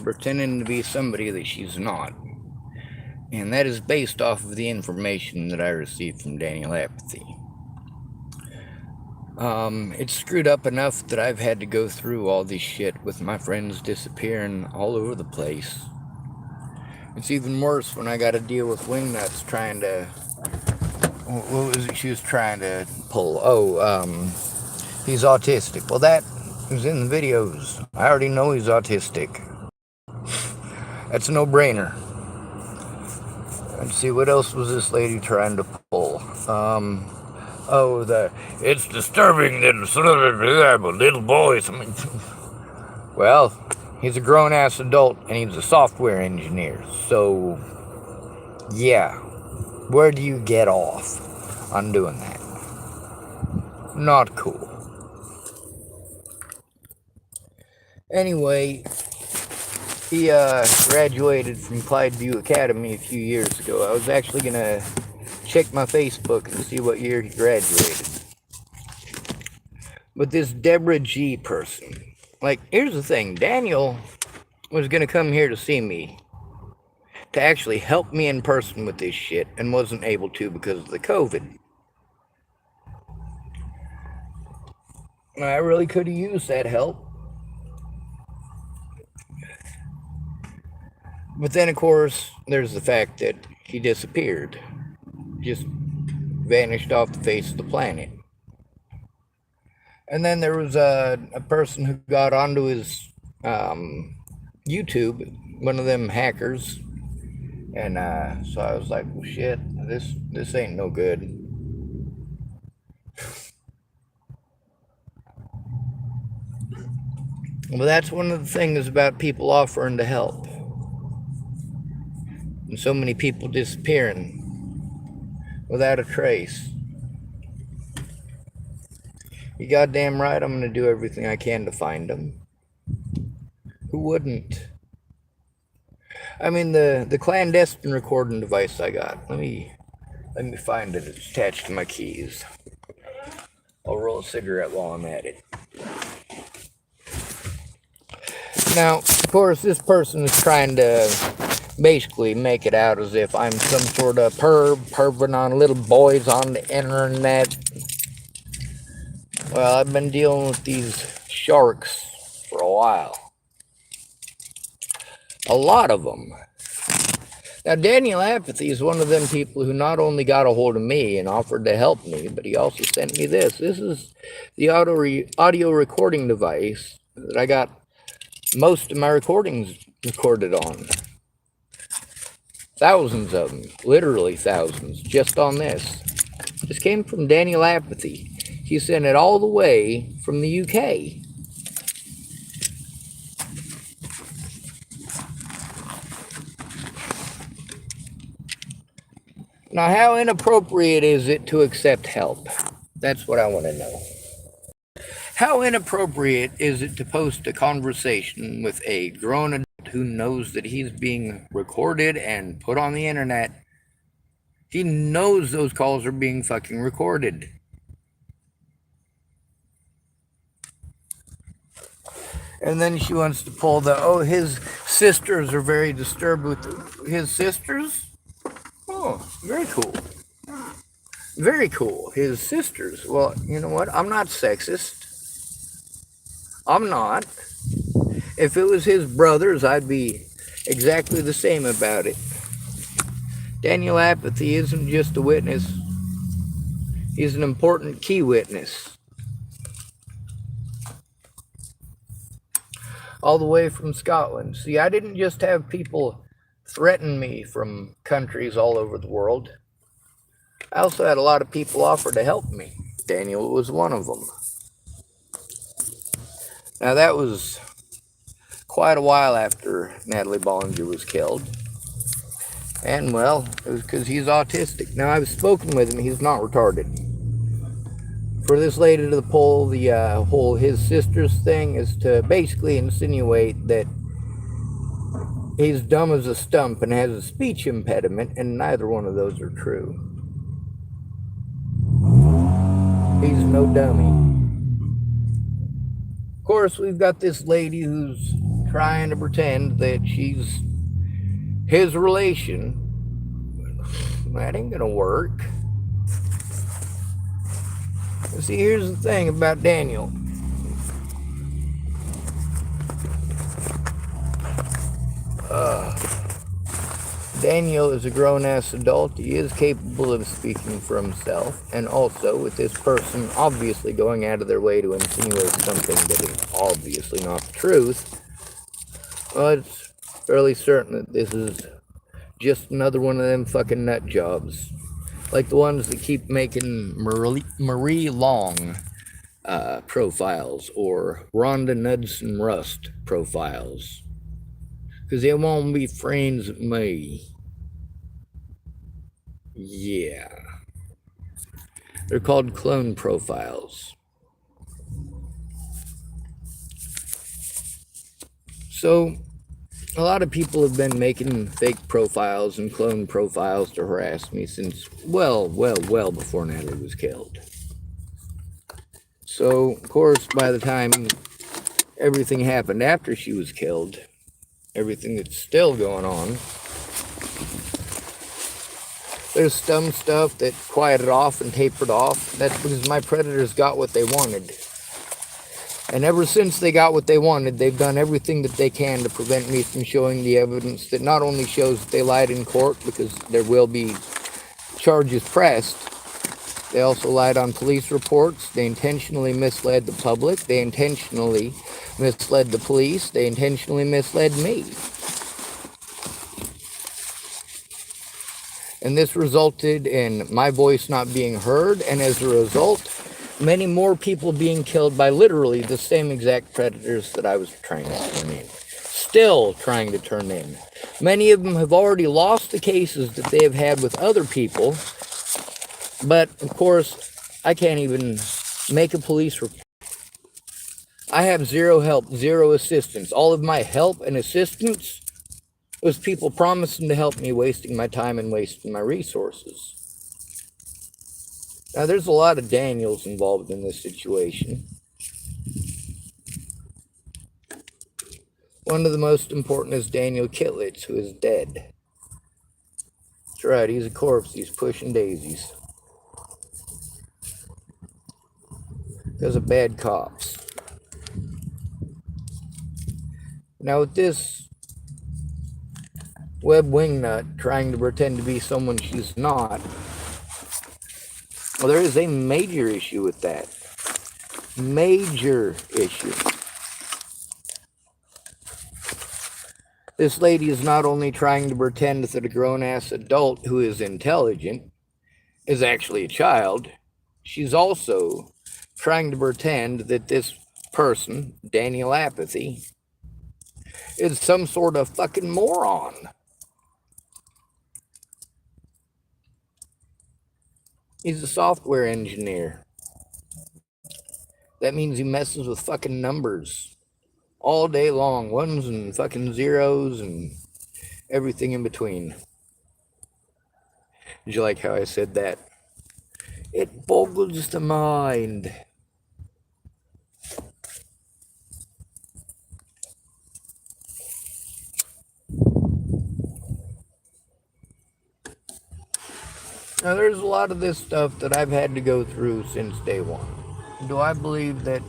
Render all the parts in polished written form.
pretending to be somebody that she's not. And that is based off of the information that I received from Daniel Apathy. It's screwed up enough that I've had to go through all this shit with my friends disappearing all over the place. It's even worse when I got to deal with Wingnuts trying to... What was it she was trying to pull? He's autistic. Well, that was in the videos. I already know he's autistic. That's a no-brainer. Let's see, what else was this lady trying to pull? It's disturbing that little boys. Well, he's a grown-ass adult, and he's a software engineer, so, yeah. Where do you get off on doing that? Not cool. Anyway, he graduated from Clydeview Academy a few years ago. I was actually going to check my Facebook and see what year he graduated. But this Deborah G person, like, here's the thing. Daniel was going to come here to see me, to actually help me in person with this shit, and wasn't able to because of the COVID. And I really could have used that help. But then, of course, there's the fact that he disappeared. Just vanished off the face of the planet. And then there was a person who got onto his YouTube, one of them hackers. And so I was like, well, shit, this ain't no good. Well, that's one of the things about people offering to help. And so many people disappearing without a trace. You goddamn right, I'm going to do everything I can to find them. Who wouldn't? I mean, the clandestine recording device I got. Let me find it. It's attached to my keys. I'll roll a cigarette while I'm at it. Now, of course, this person is trying to basically make it out as if I'm some sort of perving on little boys on the internet. Well, I've been dealing with these sharks for a while. A lot of them. Now, Daniel Apathy is one of them people who not only got a hold of me and offered to help me, but he also sent me this. This is the audio recording device that I got most of my recordings recorded on. Thousands of them, literally thousands, just on this. This came from Daniel Apathy. He sent it all the way from the UK. Now, how inappropriate is it to accept help? That's what I want to know. How inappropriate is it to post a conversation with a grown adult who knows that he's being recorded and put on the internet? He knows those calls are being fucking recorded. And then she wants to pull his sisters are very disturbed with his sisters? Oh, very cool. Very cool. His sisters. Well, you know what? I'm not sexist. I'm not. If it was his brothers, I'd be exactly the same about it. Daniel Apathy isn't just a witness. He's an important key witness. All the way from Scotland. See, I didn't just have people threaten me from countries all over the world. I also had a lot of people offer to help me. Daniel was one of them. Now, that was quite a while after Natalie Bollinger was killed. And, well, it was because he's autistic. Now, I've spoken with him. He's not retarded. For this lady to pull the whole his sister's thing is to basically insinuate that he's dumb as a stump and has a speech impediment, and neither one of those are true. He's no dummy. course, we've got this lady who's trying to pretend that she's his relation. That ain't gonna work. See, here's the thing about Daniel. Daniel is a grown-ass adult. He is capable of speaking for himself. And also, with this person obviously going out of their way to insinuate something that is obviously not the truth, well, it's fairly certain that this is just another one of them fucking nut jobs. Like the ones that keep making Marie Long profiles or Rhonda Knudsen Rust profiles. Because they won't be friends with me. Yeah. They're called clone profiles. So, a lot of people have been making fake profiles and clone profiles to harass me since, well before Natalie was killed. So, of course, by the time everything happened after she was killed, everything that's still going on, there's some stuff that quieted off and tapered off. That's because my predators got what they wanted. And ever since they got what they wanted, they've done everything that they can to prevent me from showing the evidence that not only shows that they lied in court, because there will be charges pressed, they also lied on police reports. They intentionally misled the public. They intentionally misled the police. They intentionally misled me. And this resulted in my voice not being heard, and as a result, many more people being killed by literally the same exact predators that I was trying to turn in. Still trying to turn in. Many of them have already lost the cases that they have had with other people, but of course, I can't even make a police report. I have zero help, zero assistance. All of my help and assistance was people promising to help me, wasting my time and wasting my resources. Now, there's a lot of Daniels involved in this situation. One of the most important is Daniel Kitlitz, who is dead. That's right, he's a corpse. He's pushing daisies. Because of bad cops. Now, with this web wingnut trying to pretend to be someone she's not, well, there is a major issue with that. Major issue. This lady is not only trying to pretend that a grown-ass adult who is intelligent is actually a child, she's also trying to pretend that this person, Daniel Apathy, is some sort of fucking moron. He's a software engineer. That means he messes with fucking numbers all day long, ones and fucking zeros and everything in between. Did you like how I said that? It boggles the mind. Now, there's a lot of this stuff that I've had to go through since day one. Do I believe that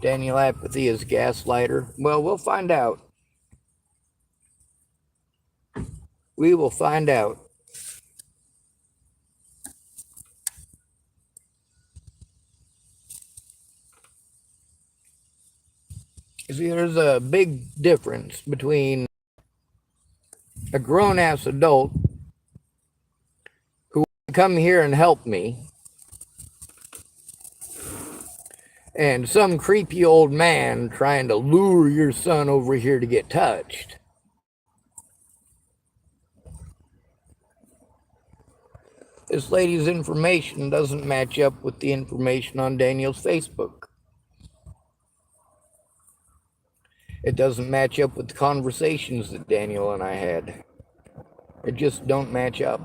Daniel Apathy is a gaslighter? Well, we'll find out. We will find out. See, there's a big difference between a grown-ass adult who will come here and help me and some creepy old man trying to lure your son over here to get touched. This lady's information doesn't match up with the information on Daniel's Facebook. It doesn't match up with the conversations that Daniel and I had. It just don't match up.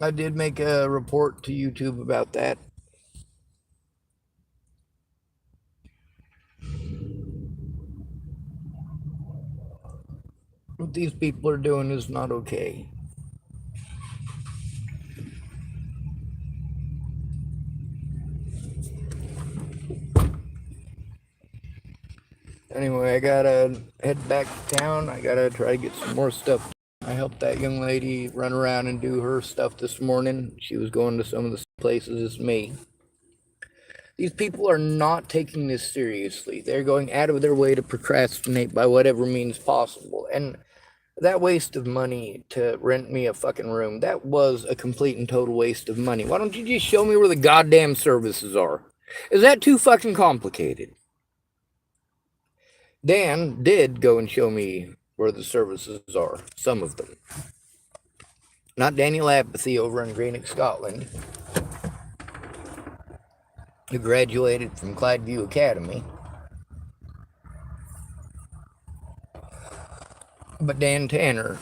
I did make a report to YouTube about that. What these people are doing is not okay. Anyway, I gotta head back to town. I gotta try to get some more stuff. I helped that young lady run around and do her stuff this morning. She was going to some of the places as me. These people are not taking this seriously. They're going out of their way to procrastinate by whatever means possible. And that waste of money to rent me a fucking room, that was a complete and total waste of money. Why don't you just show me where the goddamn services are? Is that too fucking complicated? Dan did go and show me where the services are, some of them. Not Daniel Apathy over in Greenock, Scotland, who graduated from Clydeview Academy. But Dan Tanner,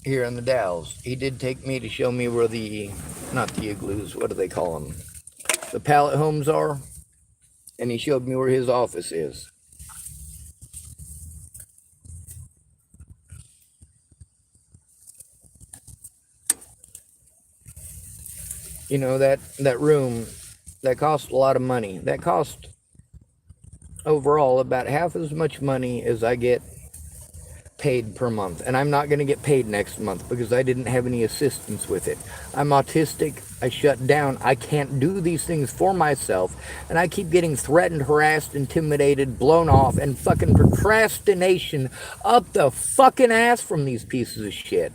here in the Dalles, he did take me to show me where the, not the igloos, what do they call them? The pallet homes are. And he showed me where his office is. You know, that room, that cost a lot of money. That cost overall about half as much money as I get paid per month. And I'm not going to get paid next month because I didn't have any assistance with it. I'm autistic. I shut down. I can't do these things for myself. And I keep getting threatened, harassed, intimidated, blown off, and fucking procrastination up the fucking ass from these pieces of shit.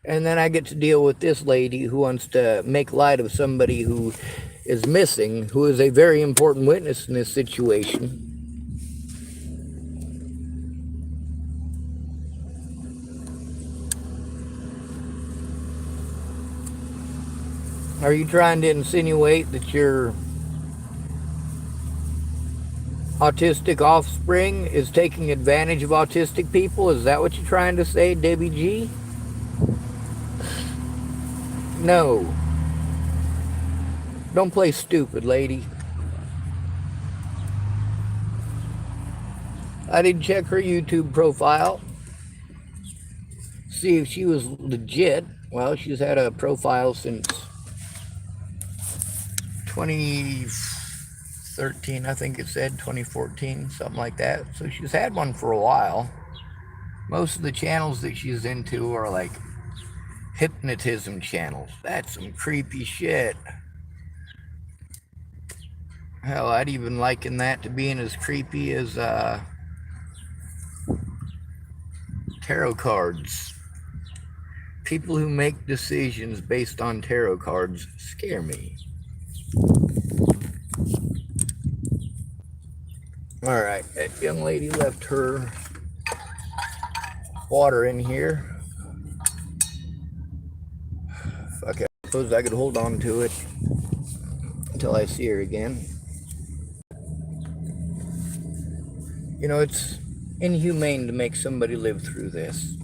And then I get to deal with this lady who wants to make light of somebody who is missing, who is a very important witness in this situation. Are you trying to insinuate that your autistic offspring is taking advantage of autistic people? Is that what you're trying to say, Debbie G? No. Don't play stupid, lady. I did check her YouTube profile. See if she was legit. Well, she's had a profile since 2013, I think it said, 2014, something like that. So she's had one for a while. Most of the channels that she's into are like hypnotism channels. That's some creepy shit. Hell, I'd even liken that to being as creepy as tarot cards. People who make decisions based on tarot cards scare me. Alright, that young lady left her water in here. Fuck, I suppose I could hold on to it until I see her again. You know, it's inhumane to make somebody live through this.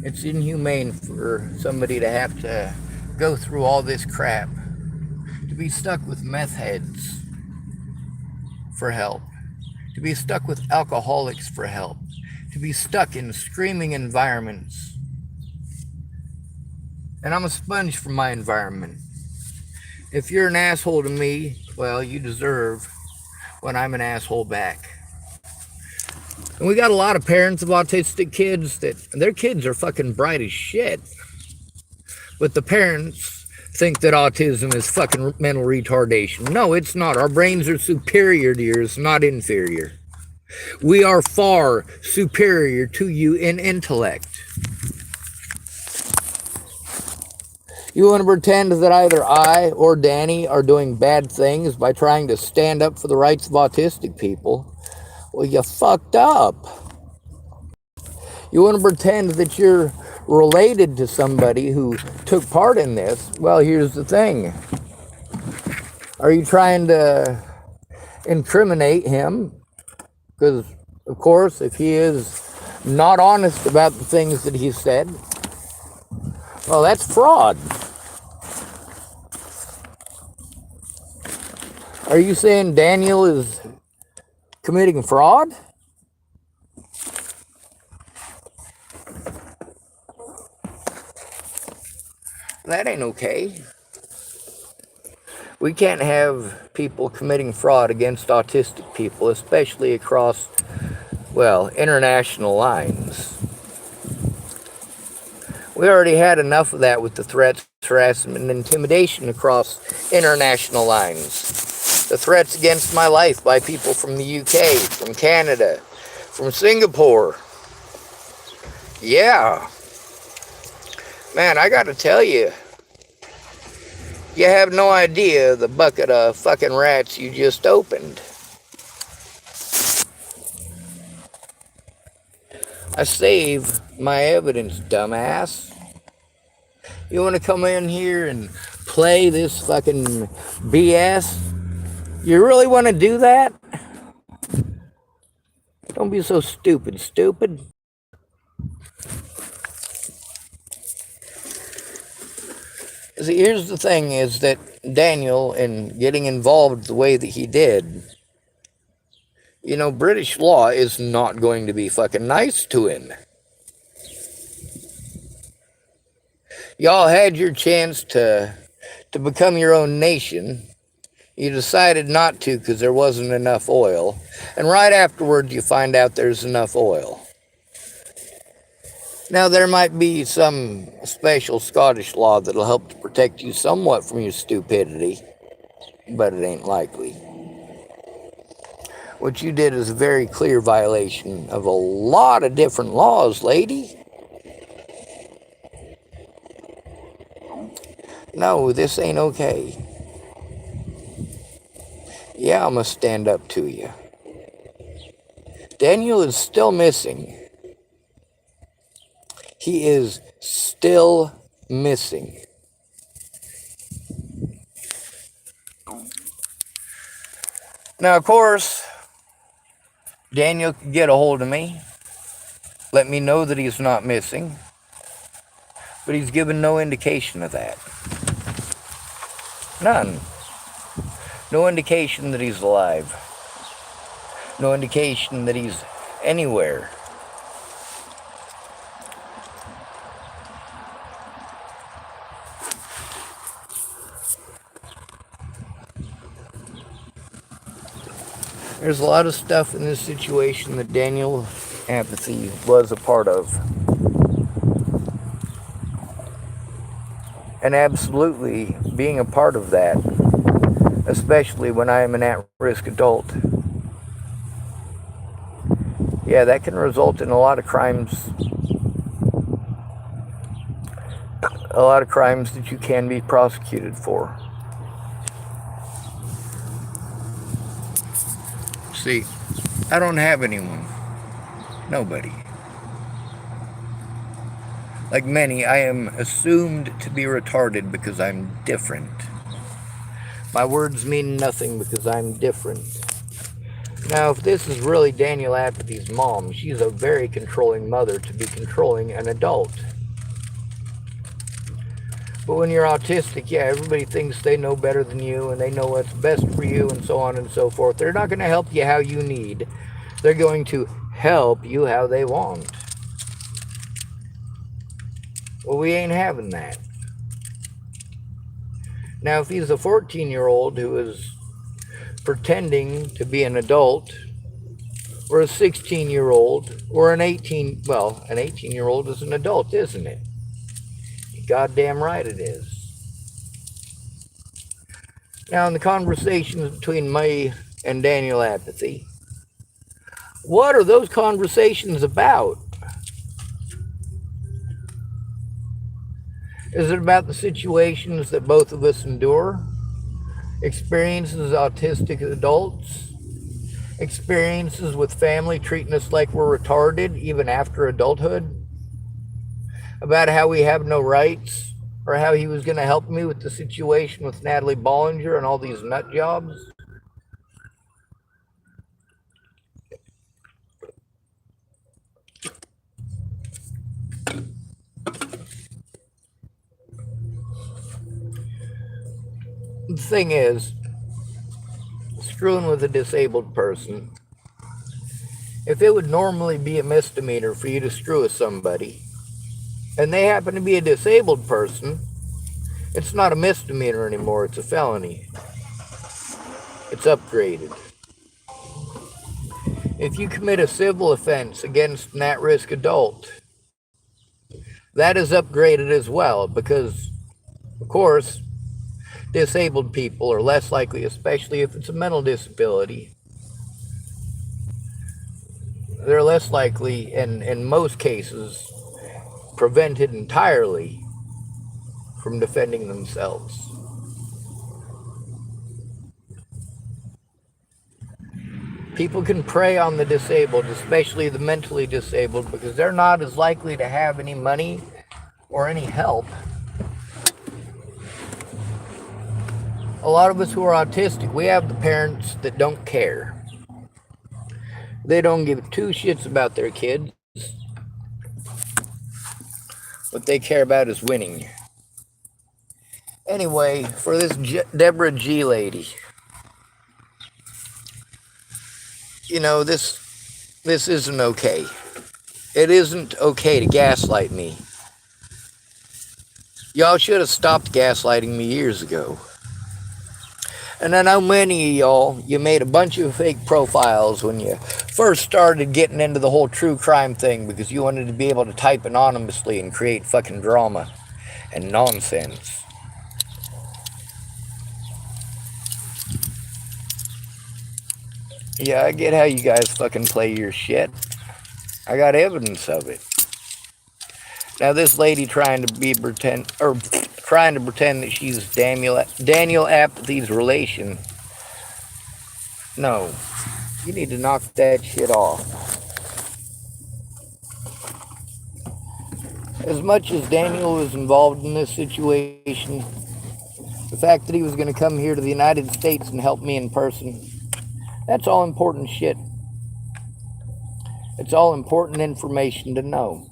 It's inhumane for somebody to have to go through all this crap, to be stuck with meth heads for help, to be stuck with alcoholics for help, to be stuck in screaming environments. And I'm a sponge for my environment. If you're an asshole to me, well, you deserve when I'm an asshole back. And we got a lot of parents of autistic kids that their kids are fucking bright as shit. But the parents think that autism is fucking mental retardation. No, it's not. Our brains are superior to yours, not inferior. We are far superior to you in intellect. You want to pretend that either I or Danny are doing bad things by trying to stand up for the rights of autistic people? Well, you fucked up. You want to pretend that you're related to somebody who took part in this? Well, here's the thing. Are you trying to incriminate him? Because, of course, if he is not honest about the things that he said, Well, that's fraud. Are you saying Daniel is committing fraud? That ain't okay. We can't have people committing fraud against autistic people, especially across, well, international lines. We already had enough of that with the threats, harassment, and intimidation across international lines. The threats against my life by people from the UK, from Canada, from Singapore. Yeah. Man, I gotta tell you, you have no idea the bucket of fucking rats you just opened. I save my evidence, dumbass. You want to come in here and play this fucking BS? You really want to do that? Don't be so stupid. See, here's the thing is that Daniel, in getting involved the way that he did, you know, British law is not going to be fucking nice to him. Y'all had your chance to become your own nation. You decided not to because there wasn't enough oil. And right afterwards, you find out there's enough oil. Now, there might be some special Scottish law that'll help to protect you somewhat from your stupidity, but it ain't likely. What you did is a very clear violation of a lot of different laws, lady. No, this ain't okay. Yeah, I'm gonna stand up to you. Daniel is still missing. He is still missing. Now, of course, Daniel could get a hold of me, let me know that he's not missing, but he's given no indication of that. None. No indication that he's alive. No indication that he's anywhere. There's a lot of stuff in this situation that Daniel Apathy was a part of. And absolutely being a part of that, especially when I am an at-risk adult, yeah, that can result in a lot of crimes that you can be prosecuted for. See, I don't have anyone. Nobody. Like many, I am assumed to be retarded because I'm different. My words mean nothing because I'm different. Now, if this is really Daniel Apathy's mom, she's a very controlling mother to be controlling an adult. But when you're autistic, yeah, everybody thinks they know better than you and they know what's best for you and so on and so forth. They're not going to help you how you need. They're going to help you how they want. Well, we ain't having that. Now, if he's a 14-year-old who is pretending to be an adult, or a 16-year-old, or an 18-year-old is an adult, isn't it? You're goddamn right it is. Now, in the conversations between me and Daniel Apathy, what are those conversations about? Is it about the situations that both of us endure? Experiences as autistic adults? Experiences with family treating us like we're retarded even after adulthood? About how we have no rights? Or how he was going to help me with the situation with Natalie Bollinger and all these nut jobs? The thing is, screwing with a disabled person, if it would normally be a misdemeanor for you to screw with somebody, and they happen to be a disabled person, it's not a misdemeanor anymore, it's a felony. It's upgraded. If you commit a civil offense against an at-risk adult, that is upgraded as well because, of course, disabled people are less likely, especially if it's a mental disability, they're less likely, and in most cases, prevented entirely from defending themselves. People can prey on the disabled, especially the mentally disabled, because they're not as likely to have any money or any help. A lot of us who are autistic, we have the parents that don't care. They don't give two shits about their kids. What they care about is winning. Anyway, for this Deborah G lady, this isn't okay. It isn't okay to gaslight me. Y'all should have stopped gaslighting me years ago. And I know many of y'all, you made a bunch of fake profiles when you first started getting into the whole true crime thing because you wanted to be able to type anonymously and create fucking drama and nonsense. Yeah, I get how you guys fucking play your shit. I got evidence of it. Now this lady trying to pretend that she's Daniel Apathy's relation. No, you need to knock that shit off. As much as Daniel was involved in this situation, the fact that he was going to come here to the United States and help me in person, that's all important shit. It's all important information to know.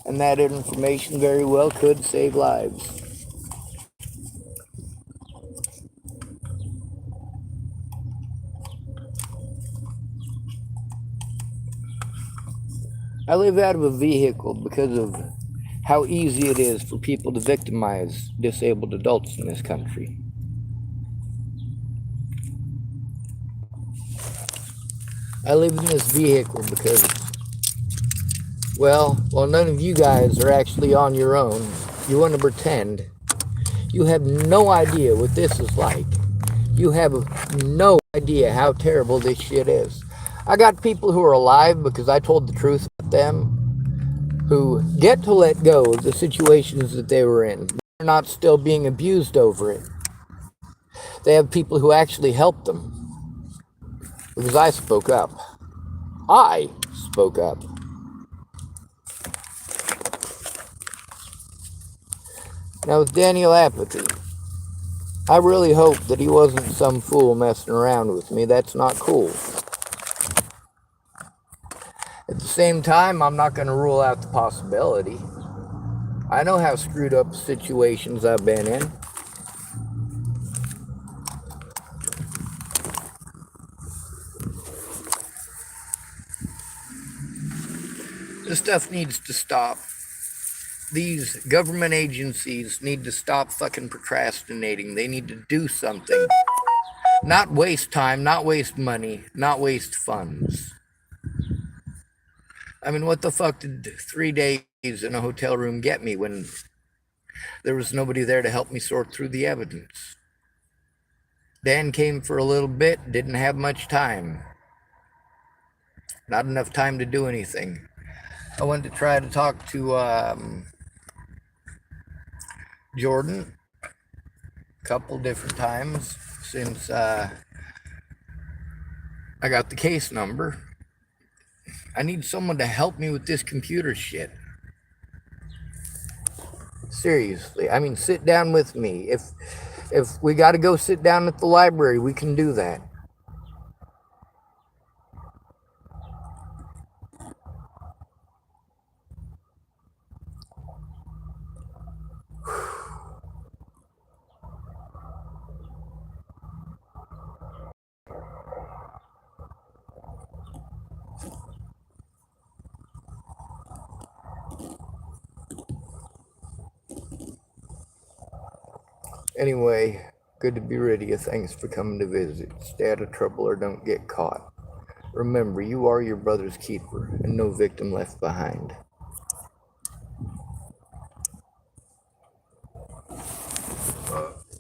And that information very well could save lives. I live out of a vehicle because of how easy it is for people to victimize disabled adults in this country. I live in this vehicle because, well, none of you guys are actually on your own. You want to pretend. You have no idea what this is like. You have no idea how terrible this shit is. I got people who are alive because I told the truth about them, who get to let go of the situations that they were in. They're not still being abused over it. They have people who actually helped them because I spoke up. I spoke up. Now with Daniel Apathy, I really hope that he wasn't some fool messing around with me. That's not cool. At the same time, I'm not going to rule out the possibility. I know how screwed up situations I've been in. This stuff needs to stop. These government agencies need to stop fucking procrastinating. They need to do something. Not waste time, not waste money, not waste funds. I mean, what the fuck did 3 days in a hotel room get me when there was nobody there to help me sort through the evidence? Dan came for a little bit, didn't have much time. Not enough time to do anything. I went to try to talk to Jordan a couple different times since I got the case number. I need someone to help me with this computer shit. Seriously, I mean, sit down with me. If we got to go sit down at the library, we can do that. Anyway, good to be rid of you. Thanks for coming to visit. Stay out of trouble or don't get caught. Remember, you are your brother's keeper, and no victim left behind.